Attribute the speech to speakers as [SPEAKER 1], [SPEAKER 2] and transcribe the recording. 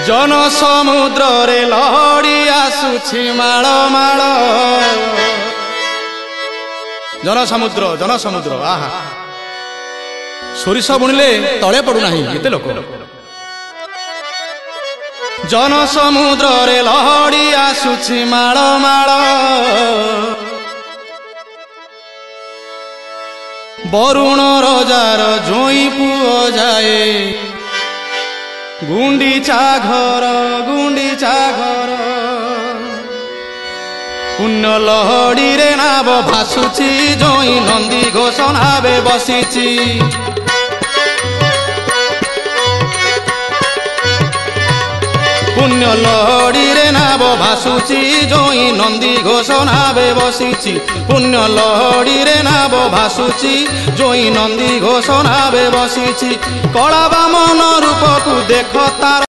[SPEAKER 1] जन समुद्र रे लहड़ी आसुछि माळ माळ जन समुद्र आहा सोरिष बुणिले तले पड़ू नाही एते लोक जन समुद्र रे लहड़ी आसुछि माळ माळ बरुण रजार जोई पुओ जाए गुंडीचा घर पुण्य लहड़ी रे नाव भासुची जोई नंदी घोष नावे बसीची पुण्य लहड़ी रे नाव भासुची जोई नंदी घोष नावे बसीची पुण्य लहड़ी रे नाव भासुची जोई नंदी घोष नावे बसीची कला बामन रूप को देख तार